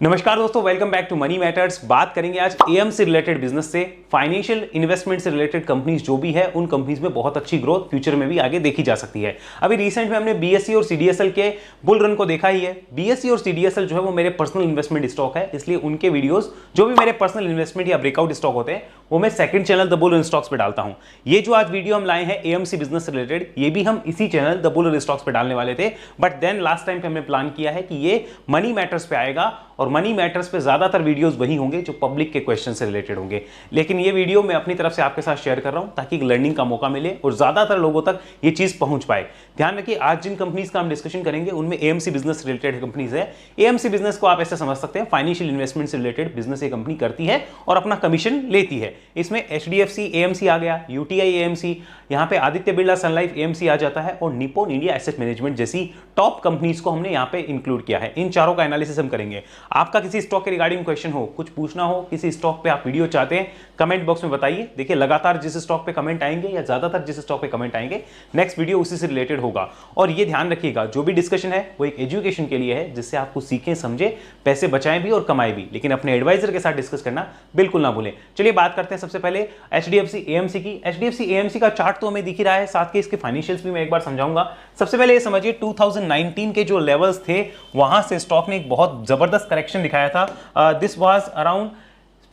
नमस्कार दोस्तों, welcome back to Money Matters. बात करेंगे आज एएम से रिलेटेड बिजनेस से, फाइनेंशियल इन्वेस्टमेंट से रिलेटेड कंपनीज जो भी है उन कंपनीज में बहुत अच्छी ग्रोथ फ्यूचर में भी आगे देखी जा सकती है। अभी रिसेंट में हमने बीएसई और सीडीएसएल के बुल रन को देखा ही है। बीएसई और सीडीएसएल जो है वो मेरे पर्सनल इन्वेस्टमेंट स्टॉक है, इसलिए उनके वीडियोस जो भी मेरे पर्सनल इन्वेस्टमेंट या ब्रेकआउट स्टॉक होते हैं वो मैं second channel the bull run stocks पे डालता हूं। ये जो आज वीडियो हम लाए हैं एएमसी बिजनेस से रिलेटेड, ये भी हम इसी channel the bull run stocks पे डालने वाले थे, बट देन लास्ट टाइम पे हमने प्लान किया है कि ये मनी मैटर्स पे आएगा और मनी मैटर्स पे ज्यादातर वीडियोस वही होंगे जो पब्लिक के क्वेश्चन से रिलेटेड होंगे। लेकिन ये वीडियो मैं अपनी तरफ से आपके साथ शेयर कर रहा हूं ताकि लर्निंग का मौका मिले और ज्यादातर लोगों तक ये चीज पहुंच पाए। ध्यान रखिए, आज जिन कंपनीज का हम डिस्कशन करेंगे उनमें एएमसी बिजनेस रिलेटेड कंपनीज है। एएमसी बिजनेस को आप ऐसे समझ सकते हैं, फाइनेंशियल इन्वेस्टमेंट से रिलेटेड बिजनेस ये कंपनी करती है और अपना कमीशन लेती है। इसमें एचडीएफसी एएमसी आ गया, यूटीआई एएमसी, यहाँ पे आदित्य बिरला सन लाइफ एएमसी आ जाता है और निप्पॉन इंडिया एसेट मैनेजमेंट जैसी टॉप कंपनीज को हमने यहाँ पे इंक्लूड किया है। इन चारों का एनालिसिस हम करेंगे। आपका किसी स्टॉक के रिगार्डिंग क्वेश्चन हो, कुछ पूछना हो, किसी स्टॉक पे आप वीडियो चाहते हैं, कमेंट बॉक्स में बताइए। देखिए, लगातार जिस स्टॉक पे कमेंट आएंगे या ज्यादातर जिस स्टॉक पे कमेंट आएंगे, नेक्स्ट वीडियो उसी से रिलेटेड होगा। और ये ध्यान रखिएगा, जो भी डिस्कशन है वो एक एजुकेशन के लिए है, जिससे आपको सीखें, समझे, पैसे बचाएं भी और कमाएं भी, लेकिन अपने एडवाइजर के साथ डिस्कस करना बिल्कुल ना भूलें। चलिए बात करते हैं सबसे पहले एचडीएफसी एएमसी की। एचडीएफसी एएमसी का चार्ट तो हमें दिख ही रहा है, साथ के इसके फाइनेंशियल्स भी मैं एक बार समझाऊंगा। सबसे पहले ये समझिए 2019 के जो लेवल्स थे वहां से स्टॉक ने एक बहुत जबरदस्त करेक्शन दिखाया था। दिस वाज अराउंड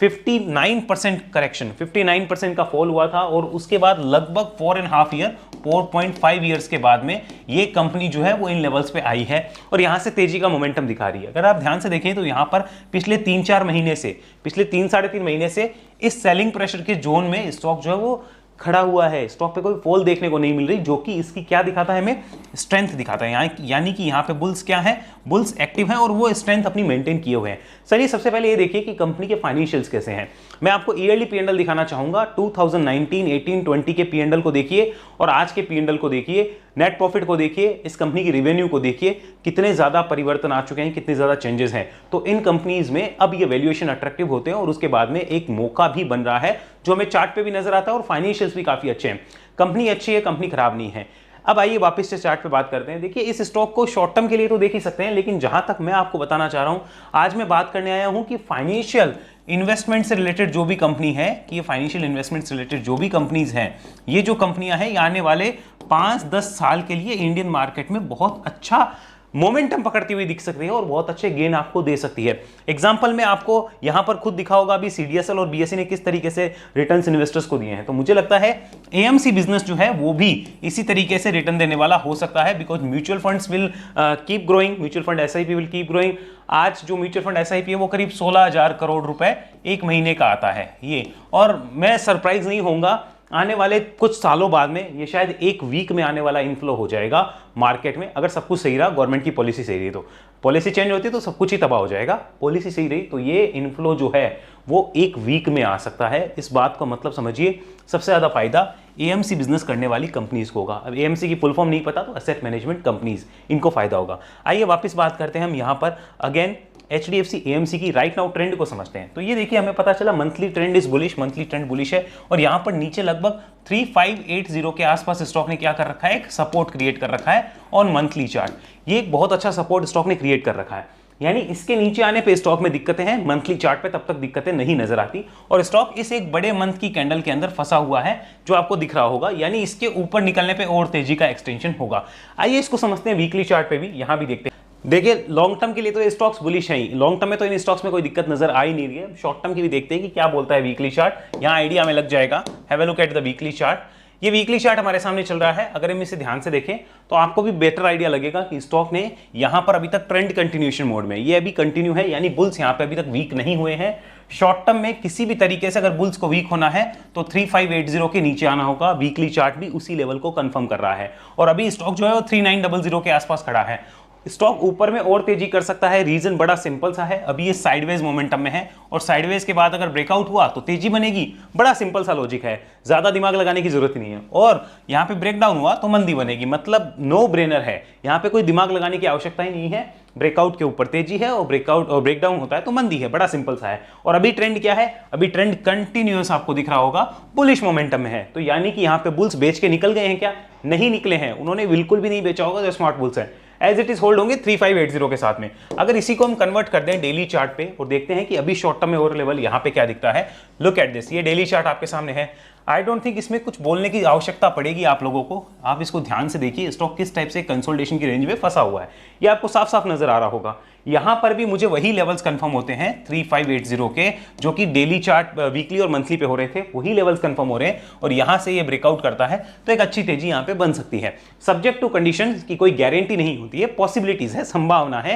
59% करेक्शन, 59% का फॉल हुआ था और उसके बाद लगभग 4.5 ईयर्स के बाद में ये कंपनी जो है वो इन लेवल्स पे आई है और यहां से तेजी का मोमेंटम दिखा रही है। अगर आप ध्यान से देखें तो यहां पर पिछले 3-4 महीने से, पिछले 3-3.5 महीने से इस सेलिंग प्रेशर के जोन में स्टॉक जो है वो खड़ा हुआ है। स्टॉक पे कोई फॉल देखने को नहीं मिल रही, जो कि इसकी क्या दिखाता है, हमें स्ट्रेंथ दिखाता है। यानी कि यहाँ पे बुल्स क्या है, बुल्स एक्टिव हैं और वो स्ट्रेंथ अपनी मेंटेन किए हुए हैं। चलिए सबसे पहले ये देखिए कि कंपनी के फाइनेंशियल्स कैसे हैं। मैं आपको ईयरली पीएनएल दिखाना चाहूंगा। 2019, 18, 20 के पीएनएल को देखिए और आज के पीएनएल को देखिए, नेट प्रॉफिट को देखिए, इस कंपनी की रेवेन्यू को देखिए, कितने ज्यादा परिवर्तन आ चुके हैं, कितने ज्यादा चेंजेस हैं। तो इन कंपनीज में अब ये वैल्यूएशन अट्रैक्टिव होते हैं और उसके बाद में एक मौका भी बन रहा है, जो हमें चार्ट पे भी नजर आता है और फाइनेंशियल्स भी काफी अच्छे हैं। कंपनी अच्छी है, कंपनी खराब नहीं है। अब आइए वापस से चार्ट पे बात करते हैं। देखिए, इस स्टॉक को शॉर्ट टर्म के लिए तो देख ही सकते हैं, लेकिन जहां तक मैं आपको बताना चाह रहा हूं, आज मैं बात करने आया हूं कि फाइनेंशियल इन्वेस्टमेंट से रिलेटेड जो भी कंपनी है, कि ये फाइनेंशियल इन्वेस्टमेंट से रिलेटेड जो भी कंपनीज हैं, ये जो कंपनियां हैं, ये आने वाले 5-10 साल के लिए इंडियन मार्केट में बहुत अच्छा मोमेंटम पकड़ती हुई दिख सकती है और बहुत अच्छे गेन आपको दे सकती है। एग्जांपल में आपको यहां पर खुद दिखा होगा अभी सीडीएसएल और बीएसई ने किस तरीके से रिटर्न्स इन्वेस्टर्स को दिए हैं। तो मुझे लगता है एएमसी बिजनेस जो है वो भी इसी तरीके से रिटर्न देने वाला हो सकता है, because mutual funds will keep growing, mutual fund SIP will keep growing. आज जो म्यूचुअल फंड एसआईपी है वो करीब 16,000 करोड़ रुपए एक महीने का आता है ये, और मैं सरप्राइज नहीं होऊंगा, आने वाले कुछ सालों बाद में ये शायद एक वीक में आने वाला इनफ्लो हो जाएगा मार्केट में। अगर सब कुछ सही रहा, गवर्नमेंट की पॉलिसी सही रही, तो पॉलिसी चेंज होती है तो सब कुछ ही तबाह हो जाएगा। पॉलिसी सही रही तो ये इनफ्लो जो है वो एक वीक में आ सकता है। इस बात को मतलब समझिए, सबसे ज्यादा फायदा एएमसी बिजनेस करने वाली कंपनीज को होगा। अब एएमसी की फुल फॉर्म नहीं पता तो एसेट मैनेजमेंट कंपनीज, इनको फायदा होगा। आइए वापस बात करते हैं हम यहाँ पर अगेन एचडीएफसी एएमसी की राइट नाउ ट्रेंड को समझते हैं। तो ये देखिए, हमें पता चला monthly trend is bullish, monthly trend bullish है और यहाँ पर नीचे लगभग 3580 के आसपास स्टॉक ने क्या कर रखा है, एक सपोर्ट क्रिएट कर रखा है ऑन मंथली चार्ट। ये एक बहुत अच्छा सपोर्ट स्टॉक ने क्रिएट कर रखा है, यानी इसके नीचे आने पे स्टॉक में दिक्कतें हैं, मंथली चार्ट पे तब तक दिक्कतें नहीं नजर आती और स्टॉक इस एक बड़े मंथ की कैंडल के अंदर फंसा हुआ है जो आपको दिख रहा होगा, यानी इसके ऊपर निकलने पे और तेजी का एक्सटेंशन होगा। आइए इसको समझते हैं वीकली चार्ट पे भी, यहां भी देखते हैं। देखिए, लॉन्ग टर्म के लिए तो ये स्टॉक्स बुलिश हैं ही, लॉन्ग टर्म में तो इन स्टॉक्स में कोई दिक्कत नजर आ ही नहीं रही है। शॉर्ट टर्म की भी देखते हैं कि क्या बोलता है वीकली चार्ट, यहाँ आइडिया हमें लग जाएगा। Have a look at the weekly chart. ये वीकली चार्ट हमारे सामने चल रहा है। अगर हम इसे ध्यान से देखें तो आपको भी बेटर आइडिया लगेगा कि स्टॉक ने यहां पर अभी तक ट्रेंड कंटिन्यूएशन मोड में, ये अभी कंटिन्यू है, यानी बुल्स यहां पे अभी तक वीक नहीं हुए हैं। शॉर्ट टर्म में किसी भी तरीके से अगर बुल्स को वीक होना है तो 3580 के नीचे आना होगा। वीकली चार्ट भी उसी लेवल को कंफर्म कर रहा है और अभी स्टॉक जो है वो 3900 के आसपास खड़ा है। स्टॉक ऊपर में और तेजी कर सकता है, रीजन बड़ा सिंपल सा है, अभी ये साइडवेज मोमेंटम में है और साइडवेज के बाद अगर ब्रेकआउट हुआ तो तेजी बनेगी। बड़ा सिंपल सा लॉजिक है, ज्यादा दिमाग लगाने की जरूरत नहीं है। और यहाँ पे ब्रेकडाउन हुआ तो मंदी बनेगी, मतलब नो ब्रेनर है, यहाँ पे कोई दिमाग लगाने की आवश्यकता ही नहीं है। ब्रेकआउट के ऊपर तेजी है और ब्रेकआउट और ब्रेकडाउन होता है तो मंदी है, बड़ा सिंपल सा है। और अभी ट्रेंड क्या है, अभी ट्रेंड कंटिन्यूअस आपको दिख रहा होगा, बुलिश मोमेंटम में है। तो यानी कि यहाँ पे बुल्स बेच के निकल गए हैं क्या? नहीं निकले हैं, उन्होंने बिल्कुल भी नहीं बेचा होगा जो स्मार्ट बुल्स हैं। एज इट इज होल्ड होंगे 3580 के साथ में। अगर इसी को हम कन्वर्ट कर दें डेली चार्ट पे और देखते हैं कि अभी शॉर्ट टर्म में ओवर लेवल यहाँ पे क्या दिखता है। लुक एट दिस, ये डेली चार्ट आपके सामने है। आई डोंट थिंक इसमें कुछ बोलने की आवश्यकता पड़ेगी आप लोगों को। आप इसको ध्यान से देखिए, स्टॉक किस टाइप से कंसोलिडेशन की रेंज में फंसा हुआ है, ये आपको साफ साफ नजर आ रहा होगा। यहां पर भी मुझे वही लेवल्स कंफर्म होते हैं 3580 के, जो कि डेली चार्ट वीकली और मंथली पे हो रहे थे, वही लेवल्स कंफर्म हो रहे हैं। और यहां से ये ब्रेकआउट करता है तो एक अच्छी तेजी यहां पे बन सकती है। सब्जेक्ट टू कंडीशन की कोई गारंटी नहीं होती है, पॉसिबिलिटीज है, संभावना है।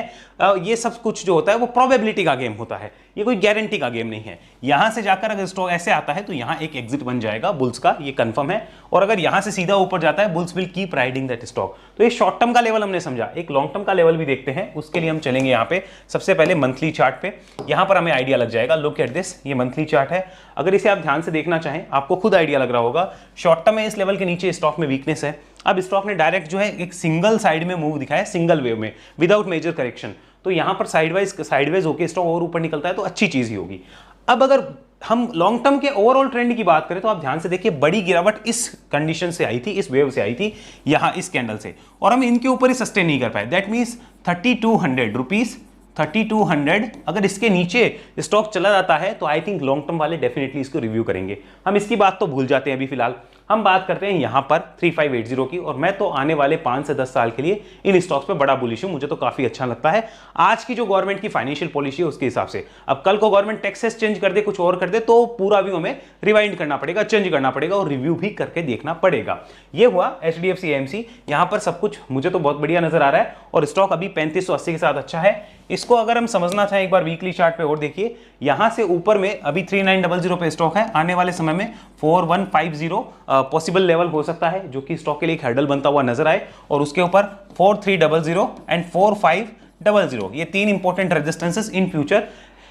ये सब कुछ जो होता है वो प्रोबेबिलिटी का गेम होता है, ये कोई गारंटी का गेम नहीं है। यहां से जाकर अगर स्टॉक ऐसे आता है तो यहां एक एग्जिट बन जाएगा बुल्स का, ये कंफर्म है। और अगर यहां से सीधा ऊपर जाता है, bulls will keep riding that stock. तो ये शॉर्ट टर्म का लेवल हमने समझा, एक लॉन्ग टर्म का लेवल भी देखते हैं। उसके लिए हम चलेंगे यहाँ पे सबसे पहले मंथली चार्ट पे, यहां पर हमें आइडिया लग जाएगा। लुक एट दिस, ये मंथली चार्ट है। अगर इसे आप ध्यान से देखना चाहें, आपको खुद आइडिया लग रहा होगा। शॉर्ट टर्म में इस लेवल के नीचे स्टॉक में वीकनेस है। अब स्टॉक ने डायरेक्ट जो है एक सिंगल साइड में मूव दिखाया, सिंगल वेव में, विदाउट मेजर करेक्शन। तो यहां पर साइडवेज होकर स्टॉक और ऊपर निकलता है तो अच्छी चीज ही होगी। अब अगर हम लॉन्ग टर्म के ओवरऑल ट्रेंड की बात करें तो आप ध्यान से देखिए, बड़ी गिरावट इस कंडीशन से आई थी, इस वेव से आई थी, यहां इस कैंडल से, और हम इनके ऊपर ही सस्टेन नहीं कर पाए। दैट मीन्स 3200 रुपीज, 3200 अगर इसके नीचे स्टॉक चला जाता है तो आई थिंक लॉन्ग टर्म वाले डेफिनेटली इसको रिव्यू करेंगे। हम इसकी बात तो भूल जाते हैं अभी फिलहाल। हम बात करते हैं यहां पर 3580 की, और मैं तो आने वाले 5 से 10 साल के लिए इन स्टॉक्स पे बड़ा बुलिश हूं। मुझे तो काफी अच्छा लगता है आज की जो गवर्नमेंट की फाइनेंशियल पॉलिसी है उसके हिसाब से। अब कल को गवर्नमेंट टैक्सेस चेंज कर दे, कुछ और कर दे, तो पूरा व्यू हमें रिवाइंड करना पड़ेगा, चेंज करना पड़ेगा और रिव्यू भी करके देखना पड़ेगा। ये हुआ HDFC AMC। यहां पर सब कुछ मुझे तो बहुत बढ़िया नजर आ रहा है और स्टॉक अभी 3580 के साथ अच्छा है। इसको अगर हम समझना चाहें एक बार वीकली चार्ट पे और देखिए, यहां से ऊपर में अभी 3900 पे स्टॉक है। आने वाले समय में 4150 पॉसिबल लेवल हो सकता है, जो कि स्टॉक के लिए एक हर्डल बनता हुआ नजर आए। और उसके ऊपर 4300 एंड 4500, ये 3 important resistances in future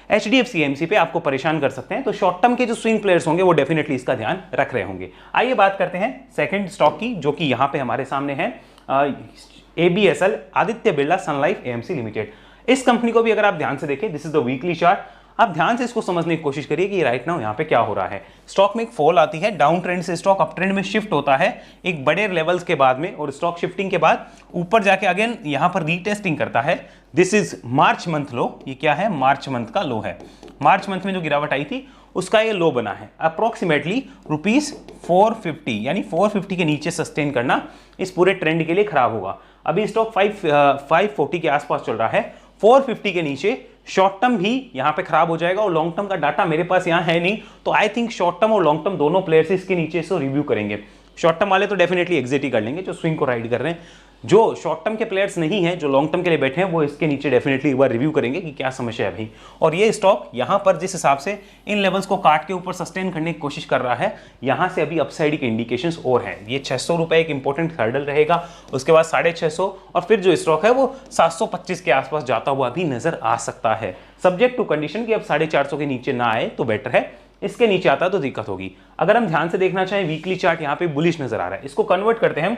HDFC AMC पे आपको परेशान कर सकते हैं। तो शॉर्ट टर्म के जो स्विंग प्लेयर्स होंगे वो डेफिनेटली इसका ध्यान रख रहे होंगे। आइए बात करते हैं सेकंड स्टॉक की, जो कि यहां पे हमारे सामने है ABSL, आदित्य बिरला सन लाइफ AMC लिमिटेड। इस कंपनी को भी अगर आप ध्यान से देखें, this is the weekly chart. आप ध्यान से इसको समझने की कोशिश करिए कि राइट नाउ यहाँ पे क्या हो रहा है। स्टॉक में एक फॉल आती है, डाउन ट्रेंड से स्टॉक अप ट्रेंड में शिफ्ट होता है एक बड़े लेवल्स के बाद में, और स्टॉक शिफ्टिंग के बाद ऊपर जाके अगेन यहाँ पर रीटेस्टिंग करता है। दिस इज मार्च मंथ लो। ये क्या है? मार्च मंथ का लो है। मार्च मंथ में जो गिरावट आई थी उसका ये लो बना है। अप्रोक्सीमेटली ₹450, यानी 450 के नीचे सस्टेन करना इस पूरे ट्रेंड के लिए खराब होगा। अभी स्टॉक 540 के आसपास चल रहा है। 450 के नीचे शॉर्ट टर्म भी यहां पे खराब हो जाएगा, और लॉन्ग टर्म का डाटा मेरे पास यहां है नहीं। तो आई थिंक शॉर्ट टर्म और लॉन्ग टर्म दोनों प्लेयर्स इसके नीचे से रिव्यू करेंगे। शॉर्ट टर्म वाले तो डेफिनेटली एग्जिट ही कर लेंगे, जो स्विंग को राइड कर रहे हैं। जो शॉर्ट टर्म के प्लेयर्स नहीं हैं, जो लॉन्ग टर्म के लिए बैठे हैं, वो इसके नीचे डेफिनेटली एक बार रिव्यू करेंगे कि क्या समस्या है भाई। और ये स्टॉक यहां पर जिस हिसाब से इन लेवल्स को काट के ऊपर सस्टेन करने की कोशिश कर रहा है, यहां से अभी अपसाइड के इंडिकेशंस और हैं। ये 600 रुपए एक इंपॉर्टेंट हर्डल रहेगा, उसके बाद 650, और फिर जो स्टॉक है वो 725 के आसपास जाता हुआ भी नजर आ सकता है, सब्जेक्ट टू कंडीशन कि अब 450 के नीचे ना आए तो बेटर है। इसके नीचे आता तो दिक्कत होगी। अगर हम ध्यान से देखना चाहें, वीकली चार्ट यहाँ पे बुलिश नजर आ रहा है। इसको कन्वर्ट करते हैं हम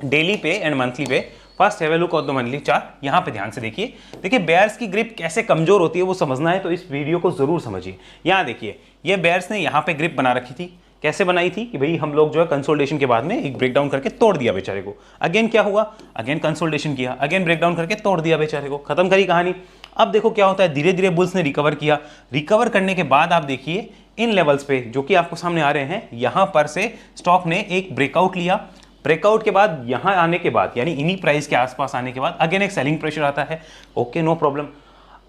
डेली पे एंड मंथली पे। First have a look on the monthly chart. यहाँ पे ध्यान से देखिए बेयर्स की ग्रिप कैसे कमजोर होती है वो समझना है तो इस वीडियो को जरूर समझिए। यहाँ देखिए, ये बेयर्स ने यहाँ पे ग्रिप बना रखी थी। कैसे बनाई थी कि भाई हम लोग जो है कंसोलिडेशन के बाद में एक ब्रेकडाउन करके तोड़ दिया बेचारे को। अगेन क्या हुआ? अगेन कंसोलिडेशन किया, अगेन ब्रेकडाउन करके तोड़ दिया बेचारे को, खत्म करी कहानी। अब देखो क्या होता है, धीरे धीरे बुल्स ने रिकवर किया। रिकवर करने के बाद आप देखिए इन लेवल्स पे जो कि आपको सामने आ रहे हैं, यहां पर से स्टॉक ने एक ब्रेकआउट लिया। ब्रेकआउट के बाद यहां आने के बाद, यानी इन्हीं प्राइस के आसपास आने के बाद अगेन एक सेलिंग प्रेशर आता है। Okay, no problem.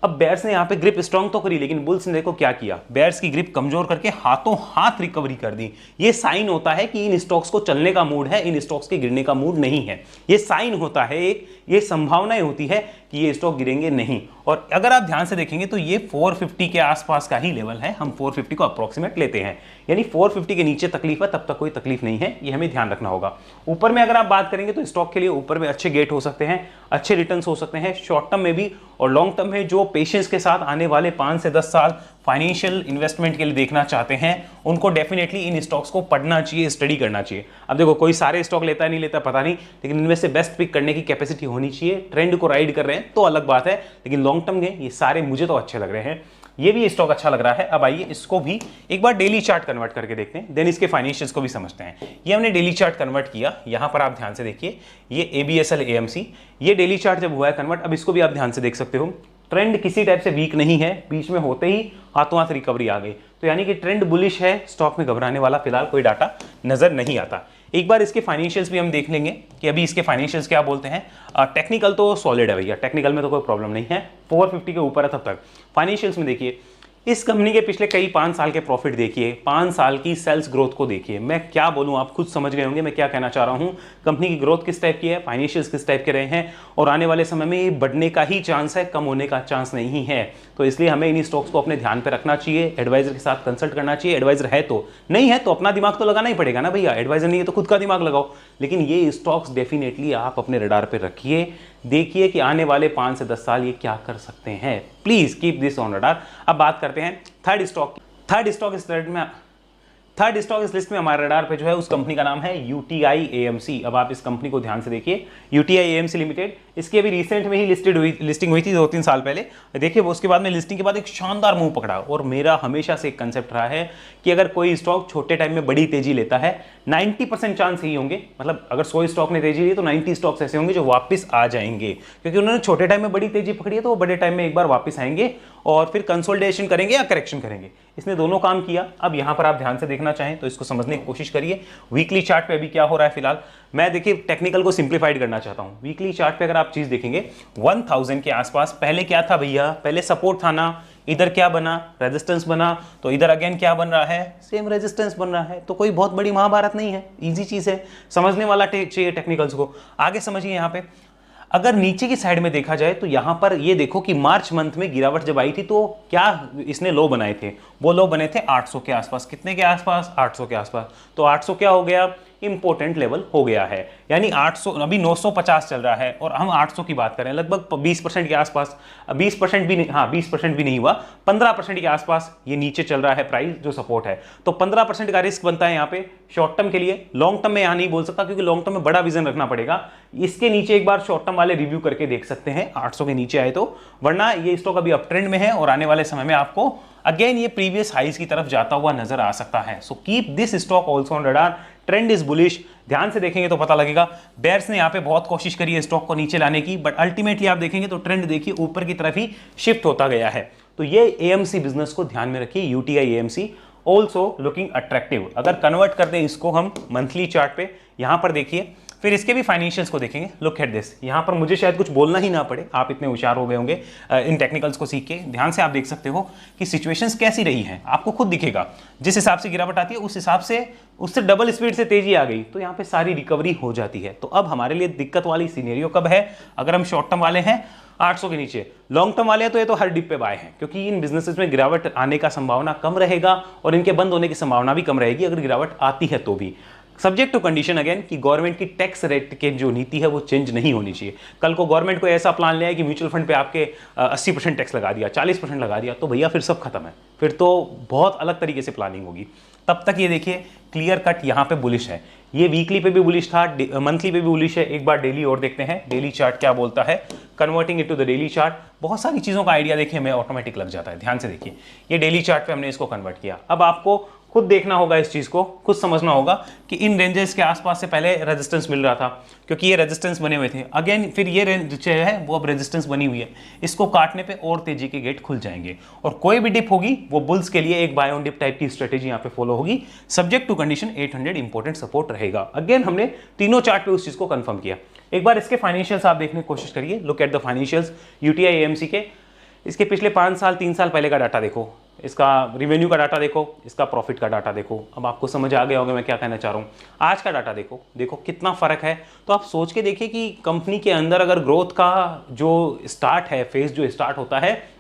अब बेयर्स ने यहाँ पे ग्रिप स्ट्रॉन्ग तो करी, लेकिन बुल्स ने देखो क्या किया, बेयर्स की ग्रिप कमजोर करके हाथों हाथ रिकवरी कर दी। ये साइन होता है कि इन स्टॉक्स को चलने का मूड है, इन स्टॉक्स के गिरने का मूड नहीं है। ये साइन होता है, एक ये संभावनाएं होती है कि ये स्टॉक गिरेंगे नहीं। और अगर आप ध्यान से देखेंगे तो ये 450 के आसपास का ही लेवल है। हम 450 को अप्रोक्सीमेट लेते हैं, यानी 450 के नीचे तकलीफ है, तब तक कोई तकलीफ नहीं है, ये हमें ध्यान रखना होगा। ऊपर में अगर आप बात करेंगे तो स्टॉक के लिए ऊपर में अच्छे गेट हो सकते हैं, अच्छे रिटर्न्स हो सकते हैं शॉर्ट टर्म में भी और लॉन्ग टर्म में। जो पेशेंस के साथ आने वाले 5 से 10 साल फाइनेंशियल इन्वेस्टमेंट के लिए देखना चाहते हैं, उनको डेफिनेटली इन स्टॉक्स को पढ़ना चाहिए, स्टडी करना चाहिए। अब देखो, कोई सारे स्टॉक लेता नहीं लेता पता नहीं, लेकिन इनमें से बेस्ट पिक करने की कैपेसिटी होनी चाहिए। ट्रेंड को राइड कर रहे हैं तो अलग बात है, लेकिन लॉन्ग टर्म में ये सारे मुझे तो अच्छे लग रहे हैं। ये भी स्टॉक अच्छा लग रहा है। अब आइए इसको भी एक बार डेली चार्ट कन्वर्ट करके देखते हैं, देन इसके फाइनेंशियल्स को भी समझते हैं। ये हमने डेली चार्ट कन्वर्ट किया, यहां पर आप ध्यान से देखिए, ये ABSL AMC, ये डेली चार्ट जब हुआ है कन्वर्ट, अब इसको भी आप ध्यान से देख सकते हो, ट्रेंड किसी टाइप से वीक नहीं है, बीच में होते ही हाथों हाथ रिकवरी आ गई, तो यानी कि ट्रेंड बुलिश है, स्टॉक में घबराने वाला फिलहाल कोई डाटा नजर नहीं आता। एक बार इसके फाइनेंशियल्स भी हम देख लेंगे कि अभी इसके फाइनेंशियल्स क्या बोलते हैं। टेक्निकल तो सॉलिड है भैया, टेक्निकल में तो कोई प्रॉब्लम नहीं है, 450 के ऊपर है तब तक। फाइनेंशियल्स में देखिए, इस कंपनी के पिछले कई 5 साल के प्रॉफिट देखिए, 5 साल की सेल्स ग्रोथ को देखिए, मैं क्या बोलूं, आप खुद समझ गए होंगे मैं क्या कहना चाह रहा हूं। कंपनी की ग्रोथ किस टाइप की है, फाइनेंशियल्स किस टाइप के रहे हैं, और आने वाले समय में ये बढ़ने का ही चांस है, कम होने का चांस नहीं है। तो इसलिए हमें इन स्टॉक्स को अपने ध्यान पे रखना चाहिए, एडवाइजर के साथ कंसल्ट करना चाहिए। एडवाइजर है तो, नहीं है तो अपना दिमाग तो लगाना ही पड़ेगा ना भैया, एडवाइजर नहीं है तो खुद का दिमाग लगाओ। लेकिन ये स्टॉक्स डेफिनेटली आप अपने रडार पे रखिए, देखिए कि आने वाले 5 से 10 साल ये क्या कर सकते हैं। Please keep this on radar. अब बात करते हैं थर्ड स्टॉक इस लिस्ट में हमारे रडार पे जो है उस कंपनी का नाम है UTI AMC। अब आप इस कंपनी को ध्यान से देखिए, UTI AMC लिमिटेड, इसकी अभी रिसेंट में ही लिस्टिंग हुई थी 2-3 साल पहले। देखिए वो उसके बाद में लिस्टिंग के बाद एक शानदार मूव पकड़ा, और मेरा हमेशा से एक कंसेप्ट रहा है कि अगर कोई स्टॉक छोटे टाइम में बड़ी तेजी लेता है, 90% चांस ही होंगे, मतलब अगर 100 स्टॉक ने तेजी ली तो 90 स्टॉक्स ऐसे होंगे जो वापस आ जाएंगे, क्योंकि उन्होंने छोटे टाइम में बड़ी तेजी पकड़ी है, तो वो बड़े टाइम में एक बार वापस आएंगे और फिर कंसोलिडेशन करेंगे या करेक्शन करेंगे। इसने दोनों काम किया। अब यहां पर आप ध्यान से देखना चाहें तो इसको समझने की कोशिश करिए। वीकली चार्ट पे अभी क्या हो रहा है फिलहाल, मैं देखिए टेक्निकल को सिंप्लीफाइड करना चाहता हूं। वीकली चार्ट पे अगर आप चीज देखेंगे 1000 के आसपास पहले क्या था भैया, पहले सपोर्ट था ना, इधर क्या बना, रेजिस्टेंस बना, तो इधर अगेन क्या बन रहा है, सेम रेजिस्टेंस बन रहा है। तो कोई बहुत बड़ी महाभारत नहीं है, इजी चीज है, समझने वाला चाहिए टेक्निकल्स को। आगे समझिए, यहां पे अगर नीचे की साइड में देखा जाए तो यहां पर ये देखो कि मार्च मंथ में गिरावट जब आई थी तो क्या इसने लो बनाए थे, वो लो बने थे 800 के आसपास। कितने के आसपास, 800 के आसपास। तो 800 क्या हो गया, इंपॉर्टेंट लेवल हो गया है, यानी 800, अभी 950 चल रहा है और हम 800 की बात करें, लगभग 20% के आसपास, 20% भी नहीं, हाँ 20% भी नहीं हुआ, 15% के आसपास ये नीचे चल रहा है प्राइस जो सपोर्ट है। तो 15% का रिस्क बनता है यहाँ पे शॉर्ट टर्म के लिए। लॉन्ग टर्म में यहाँ नहीं बोल सकता, क्योंकि लॉन्ग टर्म में बड़ा विजन रखना पड़ेगा। इसके नीचे एक बार शॉर्ट टर्म वाले रिव्यू करके देख सकते हैं 800 के नीचे आए तो, वरना ये स्टॉक अभी अप ट्रेंड में है और आने वाले समय में आपको अगेन ये प्रीवियस हाइज की तरफ जाता हुआ नजर आ सकता है। So keep this stock also on radar. Trend is bullish, ध्यान से देखेंगे तो पता लगेगा। बेयर्स ने यहाँ पे बहुत कोशिश करी है स्टॉक को नीचे लाने की, बट अल्टीमेटली आप देखेंगे तो ट्रेंड देखिए ऊपर की तरफ ही शिफ्ट होता गया है। तो ये AMC बिजनेस को ध्यान में रखिए, UTI AMC also looking attractive. अगर कन्वर्ट कर दें इसको हम मंथली चार्ट पे, यहां पर देखिए, फिर इसके भी फाइनेंशियल्स को देखेंगे। लुक एट दिस, यहां पर मुझे शायद कुछ बोलना ही ना पड़े, आप इतने होशियार हो गए होंगे इन टेक्निकल्स को सीख के। ध्यान से आप देख सकते हो कि सिचुएशंस कैसी रही हैं, आपको खुद दिखेगा। जिस हिसाब से गिरावट आती है उस हिसाब से उससे डबल स्पीड से तेजी आ गई, तो यहाँ पे सारी रिकवरी हो जाती है। तो अब हमारे लिए दिक्कत वाली सिनेरियो कब है, अगर हम शॉर्ट टर्म वाले हैं 800 के नीचे, लॉन्ग टर्म वाले हैं तो ये तो हर डिप पे बाय है, क्योंकि इन बिजनेसेस में गिरावट आने का संभावना कम रहेगा और इनके बंद होने की संभावना भी कम रहेगी अगर गिरावट आती है तो भी। सब्जेक्ट टू कंडीशन अगेन कि गवर्नमेंट की टैक्स रेट के जो नीति है वो चेंज नहीं होनी चाहिए। कल को गवर्नमेंट को ऐसा प्लान ले आए कि म्यूचुअल फंड पे आपके 80% टैक्स लगा दिया, 40% लगा दिया, तो भैया फिर सब खत्म है, फिर तो बहुत अलग तरीके से प्लानिंग होगी। तब तक ये देखिए क्लियर कट यहाँ पे बुलिश है, ये वीकली पे भी बुलिश था, मंथली पे भी बुलिश है। एक बार डेली और देखते हैं, डेली चार्ट क्या बोलता है। Converting it to the daily chart, बहुत सारी चीजों का आइडिया देखिए हमें ऑटोमेटिक लग जाता है। ध्यान से देखिए, ये डेली चार्ट पे हमने इसको कन्वर्ट किया। अब आपको खुद देखना होगा, इस चीज को खुद समझना होगा कि इन रेंजेस के आसपास से पहले रेजिस्टेंस मिल रहा था, क्योंकि ये रेजिस्टेंस बने हुए थे। अगेन फिर ये रेंज जो है वो अब रेजिस्टेंस बनी हुई है, इसको काटने पे और तेजी के गेट खुल जाएंगे और कोई भी डिप होगी वो बुल्स के लिए एक बाय ऑन डिप टाइप की स्ट्रेटेजी यहाँ पे फॉलो होगी। Subject to condition 800 important support रहेगा। अगेन हमने तीनों चार्ट पे उस चीज को कंफर्म किया। एक बार इसके फाइनेंशियल्स आप देखने की कोशिश करिए। Look at the financials UTI AMC के। इसके पिछले 5 साल 3 साल पहले का डाटा देखो, इसका रिवेन्यू का डाटा देखो, इसका प्रॉफिट का डाटा देखो। अब आपको समझ आ गया होगा मैं क्या कहना चाह रहा हूँ। आज का डाटा देखो, देखो कितना फर्क है। तो आप सोच के देखिए कि कंपनी के अंदर अगर ग्रोथ का जो स्टार्ट है, फेज जो स्टार्ट होता है,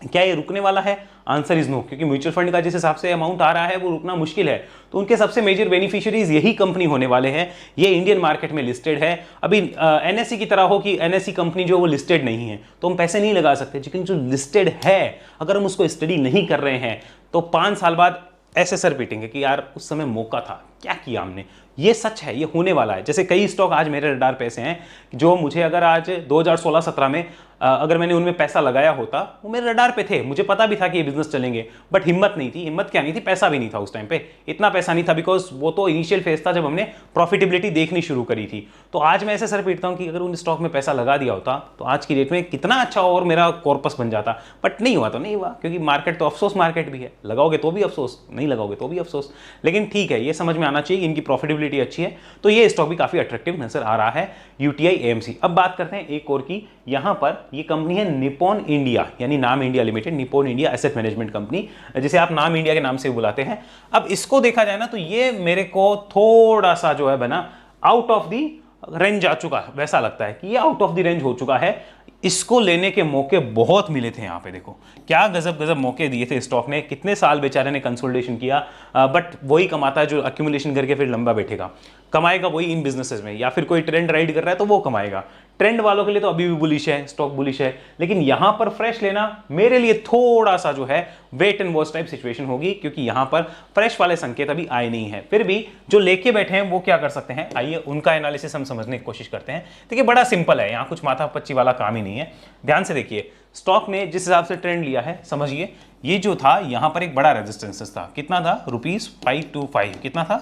क्या ये रुकने वाला है? आंसर इज नो, क्योंकि म्यूचुअल फंड का जिस हिसाब से अमाउंट आ रहा है वो रुकना मुश्किल है। तो उनके सबसे मेजर बेनिफिशियरीज यही कंपनी होने वाले हैं। ये इंडियन मार्केट में लिस्टेड है। अभी NSE की तरह हो कि NSE कंपनी जो वो लिस्टेड नहीं है तो हम पैसे नहीं लगा सकते, लेकिन जो लिस्टेड है अगर हम उसको स्टडी नहीं कर रहे हैं तो 5 साल बाद ऐसे सर पीटेंगे कि यार उस समय मौका था, क्या किया हमने, ये सच है, ये होने वाला है। जैसे कई स्टॉक आज मेरे रडार पे ऐसे हैं जो मुझे अगर आज 2016-17 में अगर मैंने उनमें पैसा लगाया होता, वो मेरे रडार पे थे, मुझे पता भी था कि ये बिजनेस चलेंगे, बट हिम्मत नहीं थी। हिम्मत क्या नहीं थी, पैसा भी नहीं था उस टाइम पे, इतना पैसा नहीं था, बिकॉज वो तो इनिशियल फेज था जब हमने प्रॉफिटेबिलिटी देखनी शुरू करी थी। तो आज मैं ऐसे सर पीटता हूं कि अगर उन स्टॉक में पैसा लगा दिया होता तो आज की डेट में कितना अच्छा और मेरा कॉर्पस बन जाता, बट नहीं हुआ तो नहीं हुआ, क्योंकि मार्केट तो अफसोस मार्केट भी है, लगाओगे तो भी अफसोस, नहीं लगाओगे तो भी अफसोस। लेकिन ठीक है, ये समझ में आना चाहिए, इनकी प्रॉफिटेबिलिटी अच्छी है, तो ये स्टॉक भी काफी अट्रैक्टिव नजर आ रहा है, यूटीआई एएमसी। अब बात करते हैं एक और की, यहां पर ये कंपनी है निप्पॉन इंडिया, यानी नाम India limited, Nippon India asset management company, जिसे आप नाम इंडिया के नाम से बुलाते हैं। अब इसको देखा जाए ना तो ये मेरे को थोड़ा सा जो है बना आउट ऑफ दी रेंज आ चुका है, वैसा लगता है कि ये आउट ऑफ द रेंज हो चुका है। इसको लेने के मौके बहुत मिले थे, यहाँ पे देखो क्या गजब गजब मौके दिए थे स्टॉक ने, कितने साल बेचारे ने कंसोलिडेशन किया, बट वही कमाता है जो एक्यूमुलेशन करके फिर लंबा बैठेगा, कमाएगा वही इन बिजनेसेस में, या फिर कोई ट्रेंड राइड कर रहा है तो वो कमाएगा। ट्रेंड वालों के लिए तो अभी भी बुलिश है, स्टॉक बुलिश है, लेकिन यहां पर फ्रेश लेना मेरे लिए थोड़ा सा जो है wait and watch type situation होगी, क्योंकि यहां पर फ्रेश वाले संकेत अभी आए नहीं है। फिर भी जो लेके बैठे हैं वो क्या कर सकते हैं, आइए उनका एनालिसिस हम समझने की कोशिश करते हैं। देखिए बड़ा सिंपल है, यहां कुछ माथा पच्ची वाला काम ही नहीं है। ध्यान से देखिए, स्टॉक ने जिस हिसाब से ट्रेंड लिया है, समझिए ये जो था यहां पर एक बड़ा रेजिस्टेंस था, कितना था, ₹525, कितना था,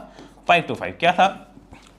525, क्या था,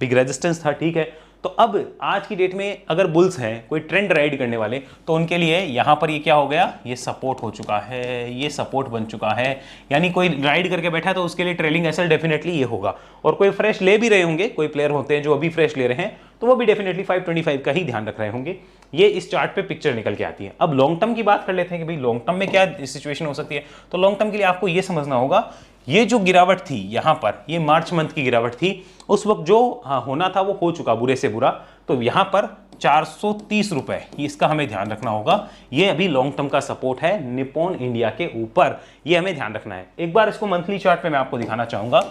बिग रेजिस्टेंस था, ठीक है। तो अब आज की डेट में अगर बुल्स हैं, कोई ट्रेंड राइड करने वाले, तो उनके लिए यहां पर ये क्या हो गया, ये सपोर्ट हो चुका है, ये सपोर्ट बन चुका है, यानी कोई राइड करके बैठा तो उसके लिए ट्रेलिंग एसएल डेफिनेटली ये होगा। और कोई फ्रेश ले भी रहे होंगे, कोई प्लेयर होते हैं जो अभी फ्रेश ले रहे हैं, तो वो भी डेफिनेटली 525 का ही ध्यान रख रहे होंगे। ये इस चार्ट पे पिक्चर निकल के आती है। अब लॉन्ग टर्म की बात कर लेते हैं कि भाई लॉन्ग टर्म में क्या सिचुएशन हो सकती है। तो लॉन्ग टर्म के लिए आपको ये समझना होगा, ये जो गिरावट थी यहां पर, ये मार्च मंथ की गिरावट थी, उस वक्त जो होना था वो हो चुका, बुरे से बुरा। तो यहां पर 430 रुपए, इसका हमें ध्यान रखना होगा। ये अभी लॉन्ग टर्म का सपोर्ट है निप्पॉन इंडिया के ऊपर, ये हमें ध्यान रखना है। एक बार इसको मंथली चार्ट पे मैं आपको दिखाना चाहूंगा।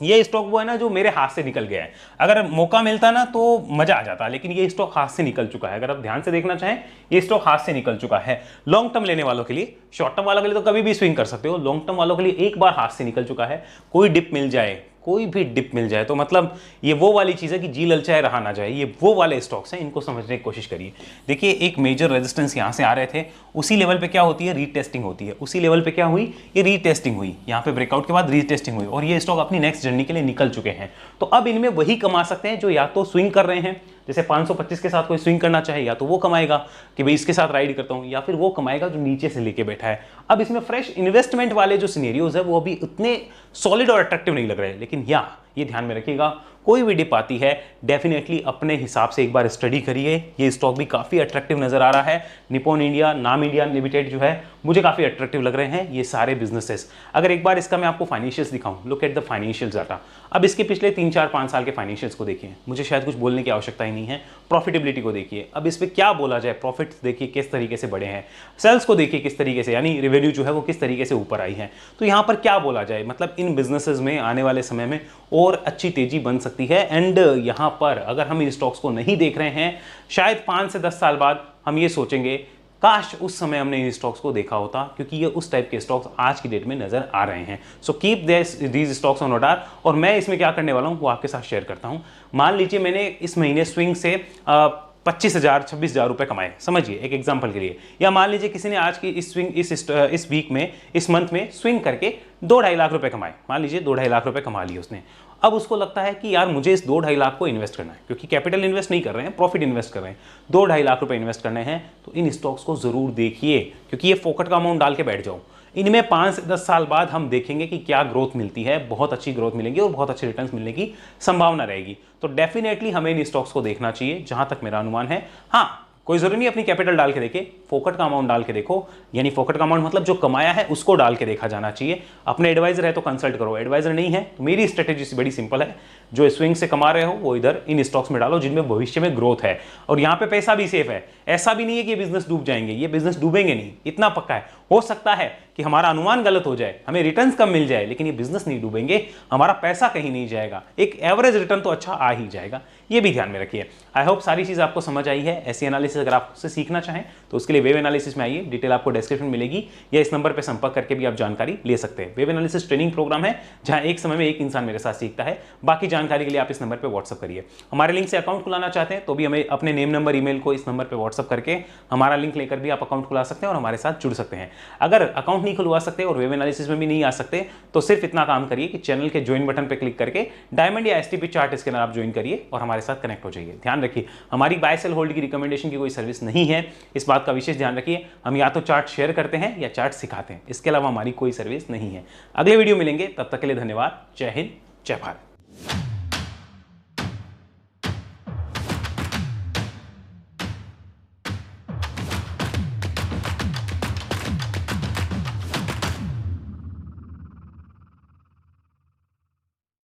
ये स्टॉक वो है ना जो मेरे हाथ से निकल गया है, अगर मौका मिलता ना तो मजा आ जाता, लेकिन ये स्टॉक हाथ से निकल चुका है। अगर आप ध्यान से देखना चाहें, ये स्टॉक हाथ से निकल चुका है। लॉन्ग टर्म लेने वालों के लिए, शॉर्ट टर्म वालों के लिए तो कभी भी स्विंग कर सकते हो, लॉन्ग टर्म वालों के लिए एक बार हाथ से निकल चुका है। कोई डिप मिल जाए, कोई भी डिप मिल जाए तो मतलब ये वो वाली चीज है कि जी ललचाए रहा ना जाए, ये वो वाले स्टॉक्स हैं, इनको समझने की कोशिश करिए। देखिए एक मेजर रेजिस्टेंस यहां से आ रहे थे, उसी लेवल पे क्या होती है, रीटेस्टिंग होती है। उसी लेवल पे क्या हुई, ये रीटेस्टिंग हुई, यहां पे ब्रेकआउट के बाद रीटेस्टिंग हुई, और ये स्टॉक अपनी नेक्स्ट जर्नी के लिए निकल चुके हैं। तो अब इनमें वही कमा सकते हैं जो या तो स्विंग कर रहे हैं, जैसे 525 के साथ कोई स्विंग करना चाहे, या तो वो कमाएगा कि भाई इसके साथ राइड करता हूं, या फिर वो कमाएगा जो नीचे से लेके बैठा है। अब इसमें फ्रेश इन्वेस्टमेंट वाले जो सिनेरियोज है वो अभी उतने सॉलिड और अट्रैक्टिव नहीं लग रहे हैं, लेकिन ये ध्यान में रखिएगा, कोई भी डिप आती है डेफिनेटली अपने हिसाब से एक बार स्टडी करिए। ये स्टॉक भी काफी अट्रैक्टिव नजर आ रहा है। निप्पॉन इंडिया, नाम इंडिया लिमिटेड जो है मुझे काफी अट्रैक्टिव लग रहे हैं ये सारे बिजनेसेस। अगर एक बार इसका मैं आपको फाइनेंशियल्स दिखाऊं, look at the financial data. अब इसके पिछले 3, 4, 5 साल के फाइनेंशियल्स को देखिए, मुझे शायद कुछ बोलने की आवश्यकता ही नहीं है। प्रॉफिटेबिलिटी को देखिए, अब इस पर क्या बोला जाए, प्रॉफिट्स देखिए किस तरीके से बढ़े हैं, सेल्स को देखिए किस तरीके से, यानी रेवेन्यू जो है वो किस तरीके से ऊपर आई है। तो यहाँ पर क्या बोला जाए, मतलब इन बिजनेसेस में आने वाले समय में और अच्छी तेजी बन सकती है। एंड यहां पर अगर हम इन स्टॉक्स को नहीं देख रहे हैं, शायद 5 से 10 साल बाद हम ये सोचेंगे काश उस समय हमने इन स्टॉक्स को देखा होता, क्योंकि ये उस टाइप के स्टॉक्स आज की डेट में नजर आ रहे हैं। So keep these stocks on radar. और मैं इसमें क्या करने वाला हूं वो आपके साथ शेयर करता हूं। मान लीजिए मैंने इस महीने स्विंग से 25,000 26,000 रुपए कमाए, समझिए एक एग्जांपल के लिए। या मान लीजिए किसी ने आज की इस स्विंग इस वीक में, इस मंथ में स्विंग करके 2-2.5 लाख रुपए कमाए, मान लीजिए 2-2.5 लाख रुपए कमा लिए उसने। अब उसको लगता है कि यार मुझे इस 2-2.5 लाख को इन्वेस्ट करना है, क्योंकि कैपिटल इन्वेस्ट नहीं कर रहे हैं, प्रॉफिट इन्वेस्ट कर रहे हैं, 2-2.5 लाख रुपए इन्वेस्ट करने हैं। तो इन स्टॉक्स को जरूर देखिए, क्योंकि ये फोकट का अमाउंट डाल के बैठ जाओ। इनमें 5 से 10 साल बाद हम देखेंगे कि क्या ग्रोथ मिलती है, बहुत अच्छी ग्रोथ मिलेगी और बहुत अच्छे रिटर्न्स मिलने की संभावना रहेगी। तो डेफिनेटली हमें इन स्टॉक्स को देखना चाहिए, जहां तक मेरा अनुमान है। हाँ, कोई जरूरी नहीं अपनी कैपिटल डाल के देखे, फोकट का अमाउंट डाल के देखो, यानी फोकट का अमाउंट मतलब जो कमाया है उसको डाल के देखा जाना चाहिए। अपने एडवाइजर है तो कंसल्ट करो, एडवाइजर नहीं है तो मेरी स्ट्रेटेजी बड़ी सिंपल है, जो स्विंग से कमा रहे हो वो इधर इन स्टॉक्स में डालो जिनमें भविष्य में ग्रोथ है, और यहाँ पे पैसा भी सेफ है। ऐसा भी नहीं है कि ये बिजनेस डूब जाएंगे, ये बिजनेस डूबेंगे नहीं, इतना पक्का है। हो सकता है कि हमारा अनुमान गलत हो जाए, हमें रिटर्न्स कम मिल जाए, लेकिन ये बिजनेस नहीं डूबेंगे, हमारा पैसा कहीं नहीं जाएगा, एक एवरेज रिटर्न तो अच्छा आ ही जाएगा। ये भी ध्यान में रखिए। आई होप सारी चीज आपको समझ आई है। ऐसी एनालिसिस अगर आप उससे सीखना चाहें तो उसके लिए वेब एनालिसिस में आइए, डिटेल आपको डिस्क्रिप्शन मिलेगी, या इस नंबर पर संपर्क करके भी आप जानकारी ले सकते हैं। वेब एनालिसिस ट्रेनिंग प्रोग्राम है जहां एक समय में एक इंसान मेरे साथ सीखता है। बाकी जानकारी के लिए आप इस नंबर पर व्हाट्सअप करिए। हमारे लिंक से अकाउंट खुलाना चाहते हैं तो भी हमें अपने नेम, नंबर, ईमेल को इस नंबर पर व्हाट्सअप करके हमारा लिंक लेकर भी आप अकाउंट खुला सकते हैं और हमारे साथ जुड़ सकते हैं। अगर अकाउंट नहीं खुलवा सकते और वेब एनालिसिस में भी नहीं आ सकते तो सिर्फ इतना काम करिए कि चैनल के ज्वाइन बटन पर क्लिक करके डायमंड या एसटीपी चार्ट स्कैनर आप ज्वाइन करिए और हमारे साथ कनेक्ट हो जाइए। ध्यान रखिए, हमारी बाय सेल होल्ड की रिकमेंडेशन की कोई सर्विस नहीं है, इस बात का विशेष ध्यान रखिए। हम या तो चार्ट शेयर करते हैं या चार्ट सिखाते हैं, इसके अलावा हमारी कोई सर्विस नहीं है। अगले वीडियो मिलेंगे, तब तक के लिए धन्यवाद। जय हिंद, जय भारत।